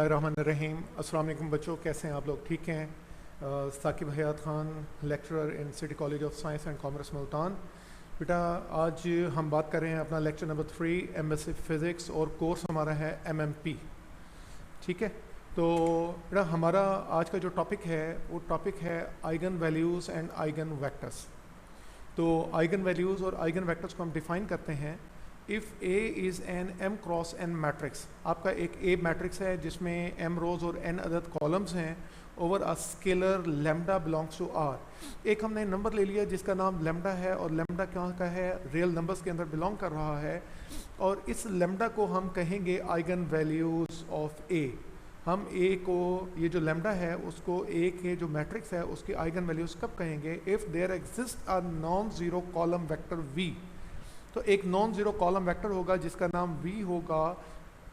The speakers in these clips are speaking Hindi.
बिस्मिल्लाहिर्रहमानिर्रहीम। अस्सलाम वालेकुम बच्चों, कैसे हैं आप लोग? ठीक हैं? Saqib Hayat Khan, lecturer in city college of science and commerce Multan. बेटा आज हम बात कर रहे हैं अपना लेक्चर नंबर 3 एमएससी फ़िज़िक्स और कोर्स हमारा है एमएमपी। ठीक है, तो बेटा हमारा आज का जो टॉपिक है वो टॉपिक है eigen values and eigen vectors. तो आइगन वैल्यूज़ और आइगन वेक्टर्स को हम डिफ़ाइन करते हैं। If A is an m cross n matrix, आपका एक ए मैट्रिक्स है जिसमें एम रोज और एन अदद कॉलम्स हैं over a scalar lambda belongs to R. एक हमने नंबर ले लिया जिसका नाम लेमडा है और लेमडा क्या का है, रियल नंबर्स के अंदर बिलोंग कर रहा है, और इस लेमडा को हम कहेंगे आइगन वैल्यूज़ ऑफ ए। हम ए को, ये जो लेमडा है उसको ए के जो मैट्रिक्स है उसकी आइगन वैल्यूज़ कब कहेंगे? If there exist a non zero column vector v. तो एक नॉन ज़ीरो कॉलम वेक्टर होगा जिसका नाम v होगा,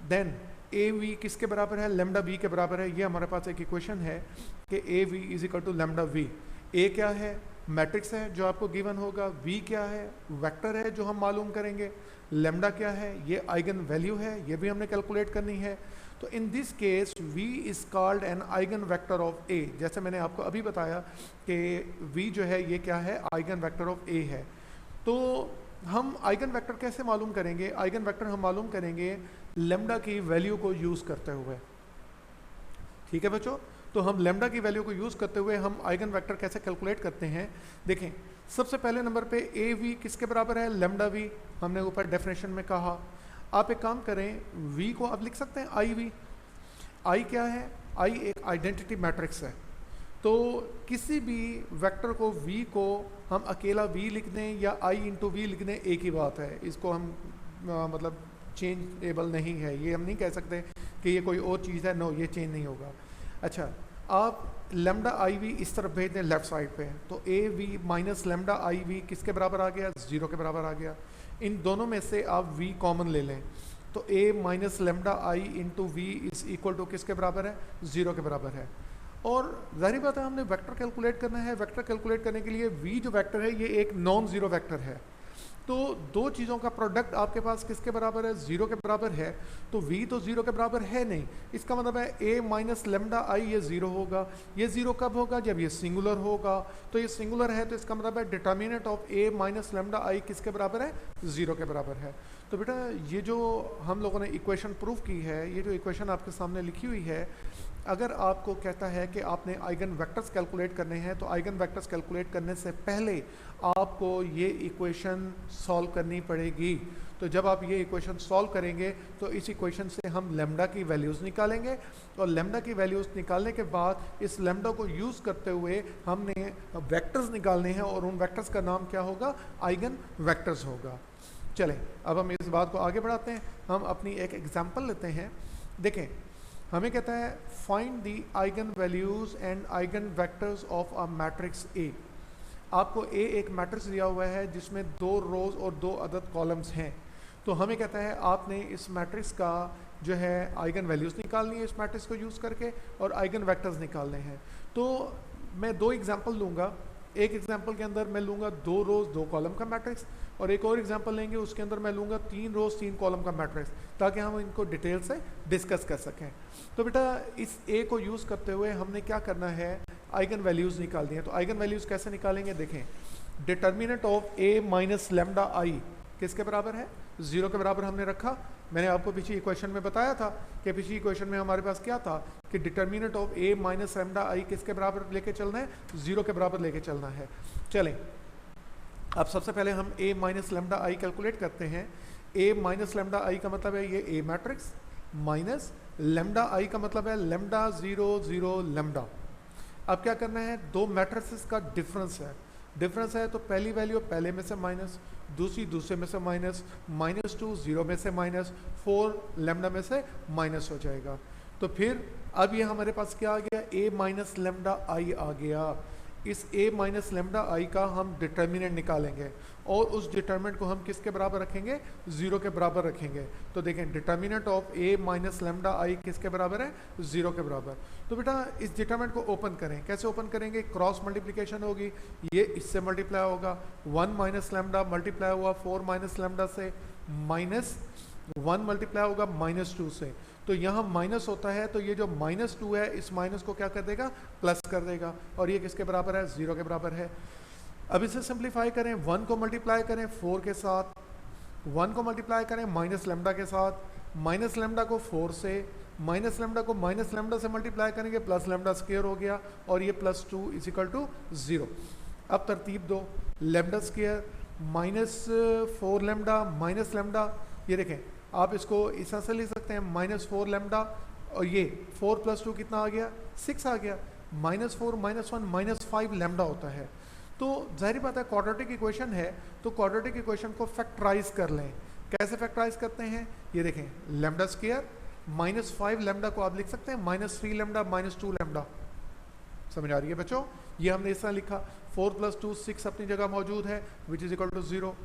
देन ए वी किसके बराबर है? लेमडा v के बराबर है। ये हमारे पास एक इक्वेशन है कि A V is equal to lambda V. A क्या है? मैट्रिक्स है जो आपको गिवन होगा। v क्या है? वेक्टर है जो हम मालूम करेंगे। लेमडा क्या है? ये आइगन वैल्यू है, ये भी हमने कैलकुलेट करनी है। तो in this case v is called an eigen vector of a। जैसे मैंने आपको अभी बताया कि v जो है ये क्या है? आइगन वेक्टर ऑफ a है। तो हम आइगन वेक्टर कैसे मालूम करेंगे? आइगन वेक्टर हम मालूम करेंगे लेमडा की वैल्यू को यूज़ करते हुए। ठीक है बच्चों, तो हम लेमडा की वैल्यू को यूज़ करते हुए हम आइगन वेक्टर कैसे कैलकुलेट करते हैं? देखें, सबसे पहले नंबर पे ए वी किसके बराबर है? Lambda v. हमने ऊपर डेफिनेशन में कहा। आप एक काम करें, वी को आप लिख सकते हैं आई वी। आई क्या है? आई एक आइडेंटिटी मैट्रिक्स है। तो किसी भी वेक्टर को v को हम अकेला v लिख दें या i इंटू वी लिख दें, एक ही बात है। इसको हम मतलब चेंजेबल नहीं है, ये हम नहीं कह सकते कि ये कोई और चीज़ है। नो, ये चेंज नहीं होगा। अच्छा, आप लेमडा आई वी इस तरफ भेज दें लेफ्ट साइड पे, तो A v minus lambda I v किसके बराबर आ गया? 0 के बराबर आ गया। इन दोनों में से आप v कॉमन ले लें, तो a minus lambda I into v is equal to किसके बराबर है? 0 के बराबर है। और जाहिर बात है हमने वेक्टर कैलकुलेट करना है। वेक्टर कैलकुलेट करने के लिए v जो वेक्टर है ये एक नॉन ज़ीरो वेक्टर है। तो दो चीज़ों का प्रोडक्ट आपके पास किसके बराबर है? 0 के बराबर है। तो v तो 0 के बराबर है नहीं, इसका मतलब है a माइनस लेमडा आई ये 0 होगा। ये 0 कब होगा? जब ये सिंगुलर होगा। तो ये सिंगुलर है तो इसका मतलब है determinant of a minus lambda आई किसके बराबर है? 0 के बराबर है। तो बेटा ये जो हम लोगों ने इक्वेशन प्रूव की है, ये जो इक्वेशन आपके सामने लिखी हुई है, अगर आपको कहता है कि आपने आइगन वेक्टर्स कैलकुलेट करने हैं तो आइगन वेक्टर्स कैलकुलेट करने से पहले आपको ये इक्वेशन सॉल्व करनी पड़ेगी। तो जब आप ये इक्वेशन सॉल्व करेंगे तो इस इक्वेशन से हम लेमडा की वैल्यूज़ निकालेंगे, और लेमडा की वैल्यूज़ निकालने के बाद इस लेमडा को यूज़ करते हुए हमने वेक्टर्स निकालने हैं, और उन वेक्टर्स का नाम क्या होगा? आइगन वेक्टर्स होगा। चलें, अब हम इस बात को आगे बढ़ाते हैं। हम अपनी एक एग्जाम्पल लेते हैं। देखें, हमें कहता है find the eigen values and eigen vectors of a matrix A. आपको ए एक मैट्रिक्स दिया हुआ है जिसमें 2 रोज और 2 अदद कॉलम्स हैं। तो हमें कहता है आपने इस मैट्रिक्स का जो है आइगन वैल्यूज़ निकालनी है इस मैट्रिक्स को यूज़ करके, और आइगन वेक्टर्स निकालने हैं। तो मैं 2 एग्जाम्पल लूँगा। एक एग्जाम्पल के अंदर मैं लूँगा 2 रोज 2 कॉलम का मैट्रिक्स, और एक और एग्जाम्पल लेंगे उसके अंदर मैं लूँगा 3 रोज 3 कॉलम का मैट्रिक्स, ताकि हम इनको डिटेल से डिस्कस कर सकें। तो बेटा इस ए को यूज़ करते हुए हमने क्या करना है? आइगन वैल्यूज़ निकालनी है। तो आइगन वैल्यूज़ कैसे निकालेंगे? देखें, determinant of A minus lambda आई किसके बराबर है? 0 के बराबर हमने रखा। मैंने आपको पिछली इक्वेशन में बताया था कि पिछली इक्वेशन में हमारे पास क्या था कि determinant of A minus lambda आई किसके बराबर लेके चलना है? 0 के बराबर लेके चलना है। चलें, अब सबसे पहले हम a minus lambda I calculate करते हैं। a माइनस लेमडा आई का मतलब है ये a मैट्रिक्स, माइनस लेमडा आई का मतलब है लेमडा 0 0 लेमडा। अब क्या करना है? 2 मैट्रिसेस का डिफरेंस है। डिफरेंस है तो पहली वैल्यू पहले में से माइनस, दूसरी दूसरे में से माइनस, -2 0 में से माइनस, 4 लेमडा में से माइनस हो जाएगा। तो फिर अब ये हमारे पास क्या आ गया? a माइनस लेमडा आई आ गया। इस a माइनस लेमडा आई का हम डिटर्मिनेंट निकालेंगे, और उस डिटर्मिनेंट को हम किसके बराबर रखेंगे? 0 के बराबर रखेंगे। तो देखें, determinant of a minus lambda आई किसके बराबर है? 0 के बराबर। तो बेटा इस डिटर्मिनेंट को ओपन करें। कैसे ओपन करेंगे? क्रॉस मल्टीप्लिकेशन होगी, ये इससे मल्टीप्लाई होगा। 1 माइनस लेमडा मल्टीप्लाई हुआ 4 माइनस लेमडा से, माइनस 1 मल्टीप्लाई होगा -2 से। तो यहाँ माइनस होता है, तो ये जो -2 है इस माइनस को क्या कर देगा, प्लस कर देगा, और ये किसके बराबर है, 0 के बराबर है। अब इसे सिंप्लीफाई करें, 1 को मल्टीप्लाई करें 4 के साथ, 1 को मल्टीप्लाई करें माइनस लेमडा के साथ, माइनस लेमडा को 4 से, माइनस लेमडा को माइनस लेमडा से मल्टीप्लाई करेंगे, प्लस लेमडा स्क्वायर हो गया, और ये +2 = 0। अब तरतीब दो, lambda square -4 lambda minus lambda, ये देखें आप इसको इस तरह से लिख सकते हैं -4 लेमडा, और ये 4 + 2 कितना आ गया, 6 आ गया, -4 -1 -5 लेमडा होता है। तो जाहिर बात है क्वाड्रेटिक इक्वेशन है, तो क्वाड्रेटिक इक्वेशन को फैक्टराइज कर लें। कैसे फैक्टराइज करते हैं, ये देखें, लेमडा स्क्वायर -5 लेमडा को आप लिख सकते हैं -3 लेमडा -2 लेमडा। समझ आ रही है बच्चों, ये हमने इस तरह लिखा, 4 + 2 6 अपनी जगह मौजूद है, विच इज इक्वल टू 0।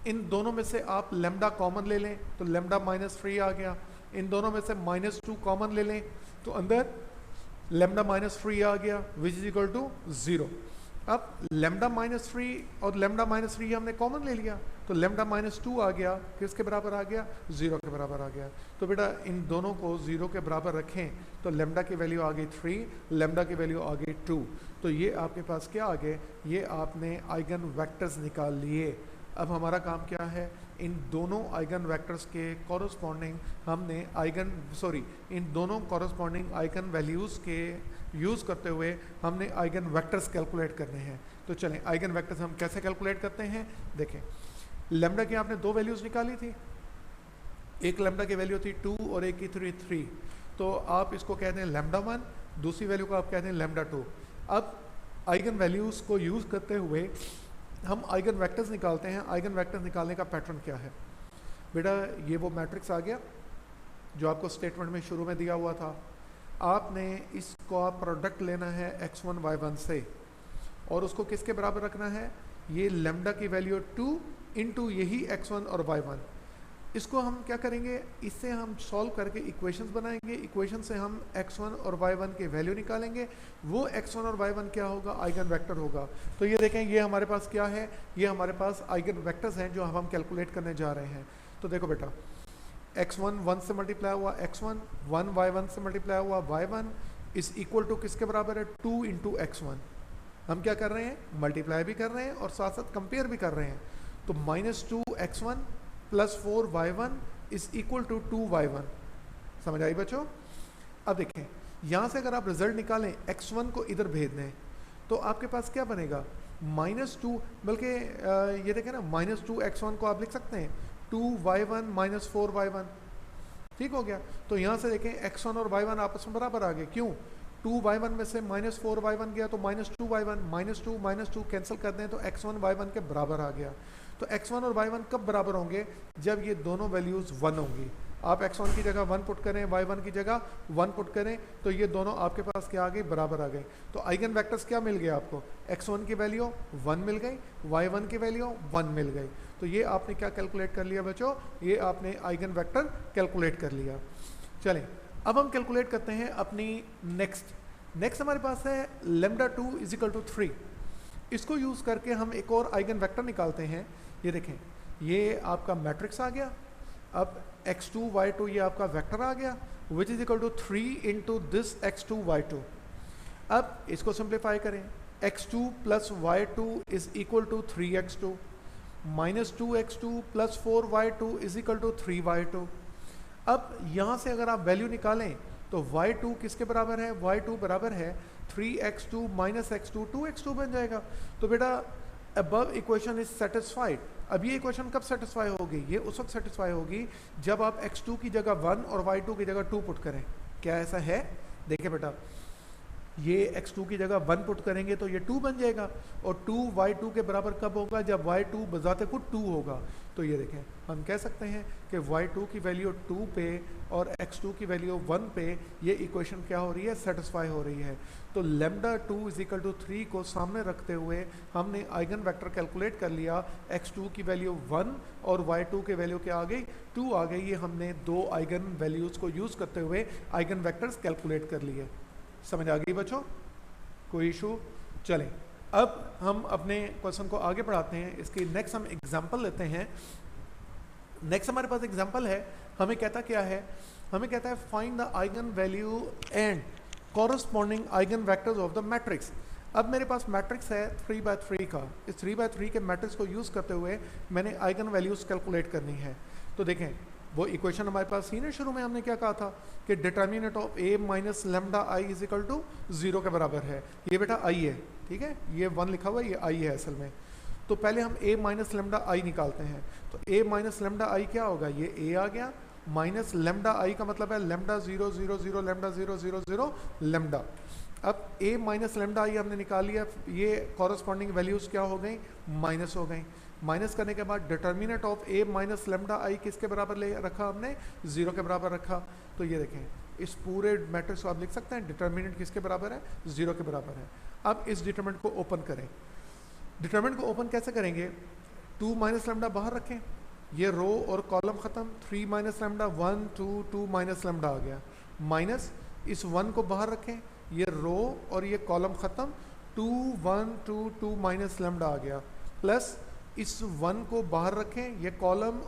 इन दोनों में से आप लेमडा कॉमन ले लें तो लेमडा -3 आ गया, इन दोनों में से -2 कॉमन ले लें तो अंदर लेमडा -3 आ गया, विच इज इक्वल टू 0। अब लेमडा -3 और लेमडा -3 हमने कॉमन ले लिया, तो लेमडा -2 आ गया, किसके बराबर आ गया, 0 के बराबर आ गया। तो बेटा इन दोनों को 0 के बराबर रखें तो लेमडा की वैल्यू आ गई 3, लेमडा की वैल्यू आ गई 2। तो ये आपके पास क्या आ गए, ये आपने आइगन वेक्टर्स निकाल लिए। अब हमारा काम क्या है, इन दोनों आइगन वेक्टर्स के कॉरस्पॉन्डिंग हमने इन दोनों कॉरस्पॉन्डिंग आइगन वैल्यूज़ के यूज़ करते हुए हमने आइगन वेक्टर्स कैलकुलेट करने हैं। तो चलें आइगन वेक्टर्स हम कैसे कैलकुलेट करते हैं, देखें लेमडा की आपने 2 वैल्यूज़ निकाली थी, एक लेमडा की वैल्यू थी 2 और एक की थी 3, तो आप इसको कहते हैं लेमडा 1, दूसरी वैल्यू को आप कहते हैं लेमडा 2। अब आइगन वैल्यूज़ को यूज़ करते हुए हम आइगन वेक्टर्स निकालते हैं। आइगन वेक्टर्स निकालने का पैटर्न क्या है बेटा, ये वो मैट्रिक्स आ गया जो आपको स्टेटमेंट में शुरू में दिया हुआ था। आपने इसको आप प्रोडक्ट लेना है x1 y1 से, और उसको किसके बराबर रखना है, ये लेमडा की वैल्यू 2 इंटू यही x1 और y1। इसको हम क्या करेंगे, इससे हम सॉल्व करके इक्वेशंस बनाएंगे, इक्वेशन से हम x1 और y1 के वैल्यू निकालेंगे, वो x1 और y1 क्या होगा, आइगन वेक्टर होगा। तो ये देखें, ये हमारे पास क्या है, ये हमारे पास आइगन वेक्टर्स हैं जो हम कैलकुलेट करने जा रहे हैं। तो देखो बेटा, x1 1 से मल्टीप्लाई हुआ x1, 1 y1 से मल्टीप्लाई हुआ y1 इज इक्वल टू किसके बराबर है, 2 इंटू x1। हम क्या कर रहे हैं, मल्टीप्लाई भी कर रहे हैं और साथ साथ कंपेयर भी कर रहे हैं। तो -2x1 + 4y1 is equal to 2y1। समझ आई बच्चों। अब देखें, यहाँ से अगर आप रिजल्ट निकालें, x1 को इधर भेज दें तो आपके पास क्या बनेगा, -2, बल्कि ये देखें ना, -2x1 को आप लिख सकते हैं 2y1 - 4y1, ठीक हो गया। तो यहाँ से देखें x1 और y1 आपस में बराबर आ गए, क्यों, 2y1 में से -4y1 गया तो -2y1, -2 कैंसिल कर दें तो x1 y1 के बराबर आ गया। तो x1 और y1 कब बराबर होंगे, जब ये दोनों वैल्यूज़ 1 होंगी। आप x1 की जगह 1 पुट करें, y1 की जगह 1 पुट करें, तो ये दोनों आपके पास क्या आ गई, बराबर आ गए। तो आइगन वेक्टर्स क्या मिल गया आपको, x1 की वैल्यू 1 मिल गई, y1 की वैल्यू 1 मिल गई। तो ये आपने क्या कैलकुलेट कर लिया बच्चों, ये आपने आइगन वेक्टर कैलकुलेट कर लिया। चलें अब हम कैलकुलेट करते हैं अपनी नेक्स्ट हमारे पास है लेमडा 2 = 3। इसको यूज़ करके हम एक और आइगन वेक्टर निकालते हैं। ये देखें, ये आपका मैट्रिक्स आ गया, अब x2 y2 ये आपका वेक्टर आ गया, which is equal to 3 into this x2 y2। अब इसको सिंप्लीफाई करें, x2 + y2 is equal to 3x2, -2x2 + 4y2 is equal to 3y2। अब यहाँ से अगर आप वैल्यू निकालें तो y2 किसके बराबर है, y2 बराबर है 3x2 - x2, 2x2 बन जाएगा। तो बेटा अबव इक्वेशन इज सेटिस्फाइड। अब ये इक्वेशन कब सेटिस्फाई होगी, ये उस वक्त सेटिस्फाई होगी जब आप x2 की जगह 1 और y2 की जगह 2 पुट करें। क्या ऐसा है, देखिए बेटा, ये x2 की जगह 1 पुट करेंगे तो ये 2 बन जाएगा, और 2 y2 के बराबर कब होगा, जब y2 बजाते खुद 2 होगा। तो ये देखें, हम कह सकते हैं कि y2 की वैल्यू 2 पे और x2 की वैल्यू 1 पे ये इक्वेशन क्या हो रही है, सेटिस्फाई हो रही है। तो लेमडा 2 = 3 को सामने रखते हुए हमने आइगन वेक्टर कैलकुलेट कर लिया। x2 की वैल्यू 1 और y2 की वैल्यू क्या आ गई, 2 आ गई। ये हमने 2 आइगन वैल्यूज़ को यूज़ करते हुए आइगन वेक्टर्स कैलकुलेट कर लिए। समझ आ गई बच्चों, कोई इशू। चलें अब हम अपने क्वेश्चन को आगे बढ़ाते हैं। इसकी नेक्स्ट हम एग्जांपल लेते हैं। नेक्स्ट हमारे पास एग्जांपल है, हमें कहता क्या है, हमें कहता है find the eigen value and corresponding eigen vectors of the matrix. अब मेरे पास मैट्रिक्स है 3x3 का, इस 3x3 के मैट्रिक्स को यूज़ करते हुए मैंने आइगन वैल्यूज़ कैलकुलेट करनी है। तो देखें वो इक्वेशन हमारे पास ही ना, शुरू में हमने क्या कहा था कि determinant of a minus lambda I is equal to 0 के बराबर है। ये बेटा i है, ठीक है, ये 1 लिखा हुआ है, ये i है असल में। तो पहले हम a माइनस लेमडा आई निकालते हैं। तो a माइनस लेमडा आई क्या होगा, ये a आ गया, माइनस लेमडा आई का मतलब है लेमडा 0 0 0 लेमडा 0 0 0 लेमडा। अब a माइनस लेमडा आई हमने निकाल लिया, ये कॉरस्पॉन्डिंग वैल्यूज़ क्या हो गई, माइनस हो गई। माइनस करने के बाद determinant of a minus lambda आई किसके बराबर ले रखा हमने, 0 के बराबर रखा। तो ये देखें इस पूरे मैट्रिक्स को आप लिख सकते हैं, डिटर्मिनेंट किसके बराबर है, 0 के बराबर है। अब इस डिटर्मिनेंट को ओपन करें। डिटर्मिनेंट को ओपन कैसे करेंगे, 2 माइनस लेमडा बाहर रखें, ये रो और कॉलम ख़त्म, 3 माइनस लेमडा 1 2 2 माइनस लेमडा आ गया, माइनस इस 1 को बाहर रखें, ये रो और ये कॉलम ख़त्म, 2 1 2 2 माइनस लेमडा आ गया, प्लस इस 1 को बाहर रखें, ये कॉलम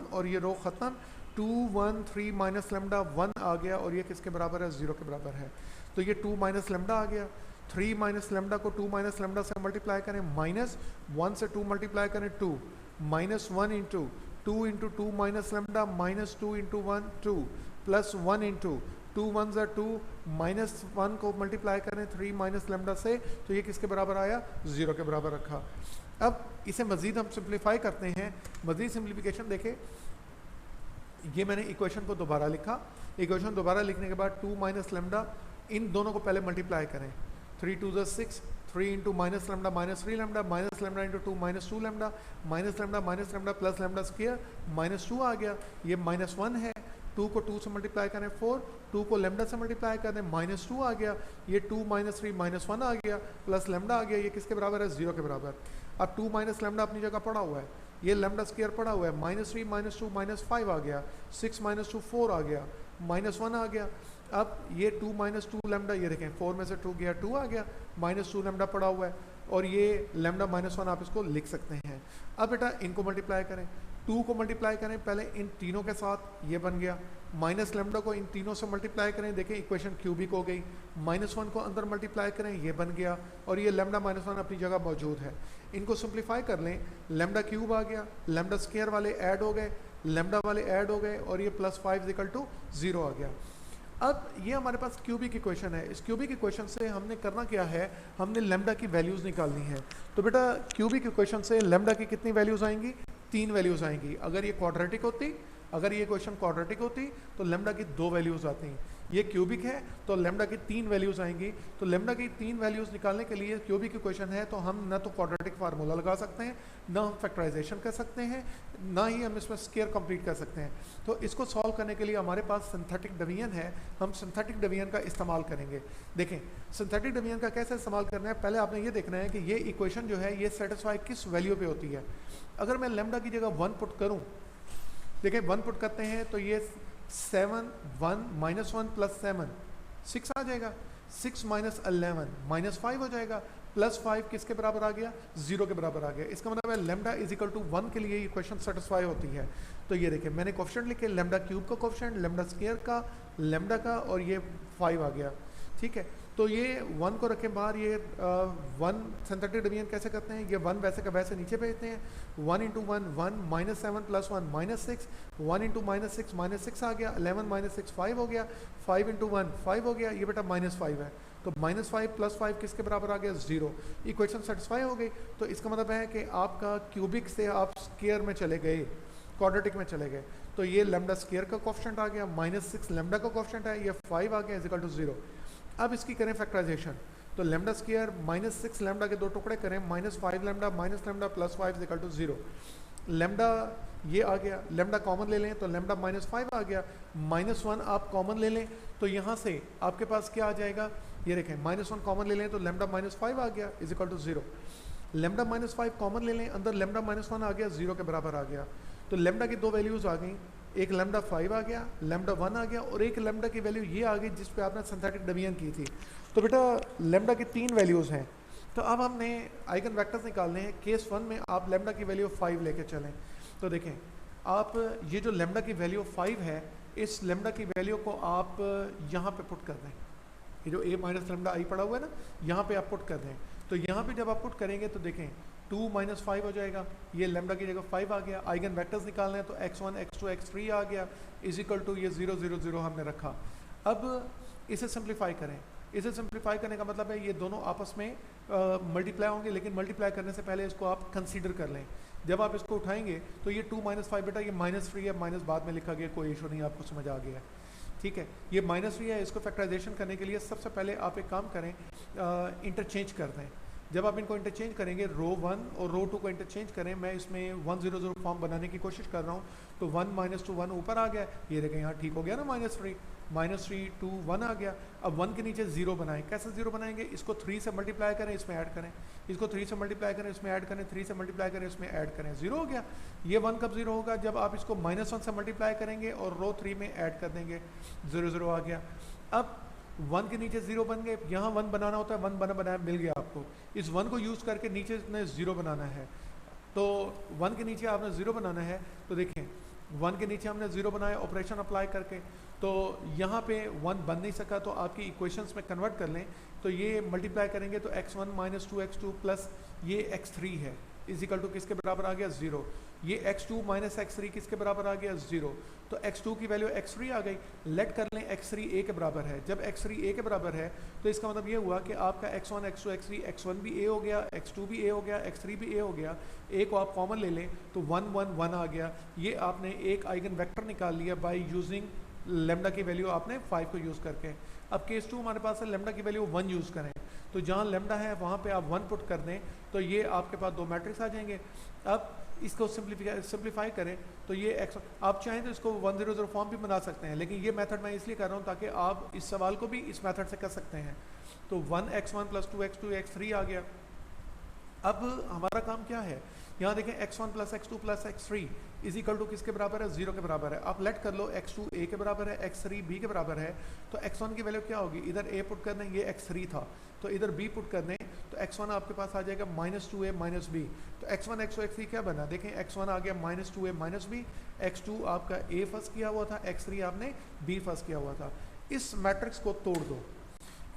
और ये रो ख़त्म, 2 1 3 माइनस लेमडा 1 आ गया और ये किसके बराबर है, 0 के बराबर है। तो ये 2 माइनस लेमडा आ गया, 3 माइनस लेमडा को 2 माइनस लेमडा से मल्टीप्लाई करें, माइनस 1 से 2 मल्टीप्लाई करें 2, minus 1 into 2 into 2 minus lambda minus 2 into 1 2 plus 1 into 2 1 ज़ा 2 माइनस 1 को मल्टीप्लाई करें 3 माइनस लेमडा से, तो ये किसके बराबर आया, 0 के बराबर रखा। अब इसे मज़ीद हम सिंप्लीफाई करते हैं, मज़ीद सिंप्लीफिकेशन देखें, ये मैंने इक्वेशन को दोबारा लिखा, इक्वेशन दोबारा लिखने के बाद 2 माइनस लेमडा, इन दोनों को पहले मल्टीप्लाई करें, 3 2 ज़ा 6, 3 into minus lambda minus 3 lambda, minus lambda into 2 minus 2 lambda, minus lambda plus lambda square minus 2 आ गया, ये माइनस 1 है, 2 को 2 से मल्टीप्लाई करें 4, 2 को लेमडा से मल्टीप्लाई करें माइनस 2 आ गया, ये 2 माइनस 3 माइनस 1 आ गया, प्लस लेमडा आ गया, ये किसके बराबर है, 0 के बराबर। अब 2 माइनस लेमडा अपनी जगह पड़ा हुआ है, ये लेमडा स्क्वायर पड़ा हुआ है, माइनस 3 माइनस 2 माइनस 5 आ गया, 6 माइनस 2 4 आ गया, माइनस 1 आ गया। अब ये 2 माइनस 2 लेमडा, ये देखें 4 में से 2 गया 2 आ गया, माइनस 2 लेमडा पड़ा हुआ है और ये लेमडा माइनस 1 आप इसको लिख सकते हैं। अब बेटा इनको मल्टीप्लाई करें, 2 को मल्टीप्लाई करें पहले इन तीनों के साथ, ये बन गया, माइनस लेमडा को इन तीनों से मल्टीप्लाई करें, देखें इक्वेशन क्यूबिक हो गई, माइनस 1 को अंदर मल्टीप्लाई करें, ये बन गया और ये लेमडा माइनस 1 अपनी जगह मौजूद है। इनको सिंप्लीफाई कर लें, लेमडा क्यूब आ गया, लेमडा स्क्वायर वाले ऐड हो गए, लेमडा वाले ऐड हो गए और ये प्लस 5 इक्वल टू 0 आ गया। अब ये हमारे पास क्यूबिक इक्वेशन है, इस क्यूबिक इक्वेशन से हमने करना क्या है, हमने लेमडा की वैल्यूज़ निकालनी है। तो बेटा क्यूबिक इक्वेशन से लेमडा की कितनी वैल्यूज़ आएंगी, 3 वैल्यूज़ आएंगी। अगर ये क्वाड्रेटिक होती, अगर ये इक्वेशन क्वाड्रेटिक होती तो लेमडा की 2 वैल्यूज़ आती, ये क्यूबिक है तो लेमडा की 3 वैल्यूज़ आएंगी। तो लेमडा की 3 वैल्यूज़ निकालने के लिए क्यूबिक इक्वेशन है तो हम ना तो क्वाड्रेटिक फार्मूला लगा सकते हैं, ना हम फैक्टराइजेशन कर सकते हैं, ना ही हम इसमें स्क्वायर कंप्लीट कर सकते हैं। तो इसको सॉल्व करने के लिए हमारे पास सिंथेटिक डिवीजन है, हम सिंथेटिक डिवीजन का इस्तेमाल करेंगे। देखें सिंथेटिक डिवीजन का कैसे इस्तेमाल करना है, पहले आपने ये देखना है कि ये इक्वेशन जो है ये सेटिस्फाई किस वैल्यू पे होती है। अगर मैं लेमडा की जगह 1 पुट करूँ, देखिए 1 पुट करते हैं तो ये 7 1 माइनस 1 प्लस 7 6 आ जाएगा, 6 माइनस 11 माइनस 5 हो जाएगा, प्लस 5 किसके बराबर आ गया, 0 के बराबर आ गया। इसका मतलब है लेमडा इज इक्वल टू 1 के लिए इक्वेशन सेटिस्फाई होती है। तो ये देखिए मैंने कोफिशिएंट लिखे, लेमडा क्यूब का कोफिशिएंट, लेमडा स्क्वायर का, लेमडा का और ये 5 आ गया, ठीक है। तो ये 1 को रखें बाहर, ये 1 सिंथेटिक डिवीजन कैसे करते हैं, ये 1 वैसे का वैसे नीचे भेजते हैं, 1 into 1 1 minus 7 plus 1 minus 6, 1 into minus 6 आ गया, 11 माइनस 6 5 हो गया, 5 इंटू 1 5 हो गया, ये बेटा माइनस 5 है। तो माइनस 5 प्लस 5 किसके बराबर आ गया, 0। इक्वेशन सेटिस्फाई हो गई। तो इसका मतलब है कि आपका क्यूबिक से आप स्क्वायर में चले गए, क्वाड्रेटिक में चले गए, तो ये लेमडा स्क्वायर का कोफिशिएंट आ गया, माइनस 6 लेमडा का कोफिशिएंट है, ये 5 आ गया इज इक्वल टू 0। अब इसकी करें फैक्टराइजेशन, तो लेमडा स्क्वायर माइनस 6 लेमडा के 2 टुकड़े करें, minus 5 lambda minus lambda plus 5 equal to 0। Lambda ये आ गया, लेमडा कॉमन ले लें तो लेमडा माइनस 5 आ गया, माइनस 1 आप कॉमन ले लें तो यहाँ से आपके पास क्या आ जाएगा, ये देखें माइनस 1 कॉमन ले लें तो लेमडा माइनस 5 आ गया is equal to 0। Lambda minus 5 common ले लें, अंदर लेमडा माइनस 1 आ गया, 0 के बराबर आ गया। तो लेमडा की 2 वैल्यूज़ आ गई, एक लेमडा 5 आ गया, लेमडा 1 आ गया और एक लेमडा की वैल्यू ये आ गई जिस पे आपने सिंथेटिक डिवीजन की थी। तो बेटा लेमडा की 3 वैल्यूज़ हैं। तो अब हमने आइगन वेक्टर्स निकालने हैं। केस 1 में आप लेमडा की वैल्यू 5 लेके चलें। तो देखें आप ये जो लेमडा की वैल्यू 5 है, इस लेमडा की वैल्यू को आप यहाँ पे पुट कर दें, ये जो a माइनस लेमडा आई पड़ा हुआ है ना, यहाँ पे आप पुट कर दें। तो यहाँ पे जब आप पुट करेंगे तो देखें 2 माइनस 5 हो जाएगा, ये लेमडा की जगह 5 आ गया। आइगन वेक्टर्स निकालने हैं तो x1 x2 x3 आ गया, इज इक्वल टू ये 0 0 0 हमने रखा। अब इसे सिंप्लीफाई करें, इसे सिंप्लीफाई करने का मतलब है ये दोनों आपस में मल्टीप्लाई होंगे, लेकिन मल्टीप्लाई करने से पहले इसको आप कंसीडर कर लें। जब आप इसको उठाएंगे तो ये 2 माइनस 5 बेटा ये -3 है, माइनस बाद में लिखा गया, कोई इशू नहीं, आपको समझ आ गया, ठीक है। ये -3 है, इसको फैक्टराइजेशन करने के लिए सबसे पहले आप एक काम करें, इंटरचेंज कर दें। जब आप इनको इंटरचेंज करेंगे, रो 1 और रो 2 को इंटरचेंज करें, मैं इसमें 1 0 0 फॉर्म बनाने की कोशिश कर रहा हूँ, तो 1 माइनस 2 1 ऊपर आ गया, ये देखें यहाँ ठीक हो गया ना, -3 2 1 आ गया। अब 1 के नीचे 0 बनाएं, कैसे 0 बनाएंगे, इसको 3 से मल्टीप्लाई करें, इसमें ऐड करें, इसको 3 से मल्टीप्लाई करें, इसमें ऐड करें, 3 से मल्टीप्लाई करें, इसमें ऐड करें, 0 हो गया। ये 1 कब 0 होगा, जब आप इसको -1 से मल्टीप्लाई करेंगे और रो 3 में ऐड कर देंगे, 0 0 आ गया। अब 1 के नीचे 0 बन गए, यहाँ 1 बनाना होता है, 1 बनाया मिल गया आपको, इस 1 को यूज़ करके नीचे ने 0 बनाना है। तो 1 के नीचे आपने 0 बनाना है, तो देखें 1 के नीचे हमने 0 बनाया ऑपरेशन अप्लाई करके, तो यहाँ पे 1 बन नहीं सका, तो आपकी इक्वेशंस में कन्वर्ट कर लें, तो ये मल्टीप्लाई करेंगे तो x1 माइनस 2x2 प्लस ये x3 है, इज इक्वल टू किसके बराबर आ गया, 0। ये x2 माइनस x3 किसके बराबर आ गया, 0। तो x2 की वैल्यू x3 आ गई। लेट कर लें x3 a के बराबर है, जब x3 a के बराबर है तो इसका मतलब ये हुआ कि आपका x1 x2 x3 x1 भी a हो गया, x2 भी a हो गया, x3 भी a हो गया। a को आप कॉमन ले लें तो 1 1 1 आ गया। ये आपने एक आइगन वेक्टर निकाल लिया बाय यूजिंग लेमडा की वैल्यू आपने 5 को यूज़ करके। अब केस 2 हमारे पास है, लेमडा की वैल्यू 1 यूज़ करें, तो जहाँ लेमडा है वहाँ पे आप 1 पुट कर दें, तो ये आपके पास 2 मैट्रिक्स आ जाएंगे। अब इसको सिंप्लीफाई करें तो ये x, आप चाहें तो इसको 1 0 0 फॉर्म भी बना सकते हैं, लेकिन ये मेथड मैं इसलिए कर रहा हूँ ताकि आप इस सवाल को भी इस मेथड से कर सकते हैं। तो 1x1 प्लस 2x2 x3 आ गया। अब हमारा काम क्या है, यहाँ देखें x1 plus x2 plus x3 is equal to किसके बराबर है, 0 के बराबर है। आप लेट कर लो x2 a के बराबर है, x3 b के बराबर है, तो x1 की वैल्यू क्या होगी, इधर a पुट कर दें, ये x3 था, तो इधर b पुट कर दें, तो x1 आपके पास आ जाएगा -2a माइनस b। तो x1 x2 x3 क्या बना, देखें x1 आ गया -2a माइनस b, x2 आपका a फर्स्ट किया हुआ था, x3 आपने b फर्स्ट किया हुआ था। इस मैट्रिक्स को तोड़ दो,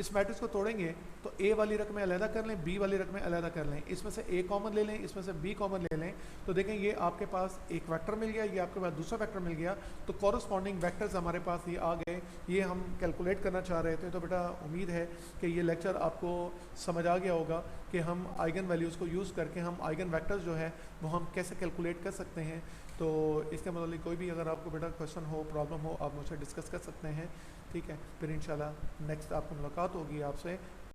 इस मैट्रिक्स को तोड़ेंगे तो a वाली रकमें अलग कर लें, b वाली रकमें अलग कर लें, इसमें से a कॉमन ले लें, इसमें से b कॉमन ले लें, तो देखें ये आपके पास एक वेक्टर मिल गया, ये आपके पास दूसरा वेक्टर मिल गया, तो कॉरस्पॉन्डिंग वेक्टर्स हमारे पास ये आ गए। ये हम कैलकुलेट करना चाह रहे थे, तो बेटा उम्मीद है कि ये लेक्चर आपको समझ आ गया होगा कि हम आइगन वैल्यूज़ को यूज़ करके हम आइगन वेक्टर्स जो है वो हम कैसे कैलकुलेट कर सकते हैं। तो इसके मतलब कोई भी अगर आपको बेटा क्वेश्चन हो, प्रॉब्लम हो, आप मुझसे डिस्कस कर सकते हैं, ठीक है। फिर इंशाल्लाह नेक्स्ट आपको मुलाकात होगी आपसे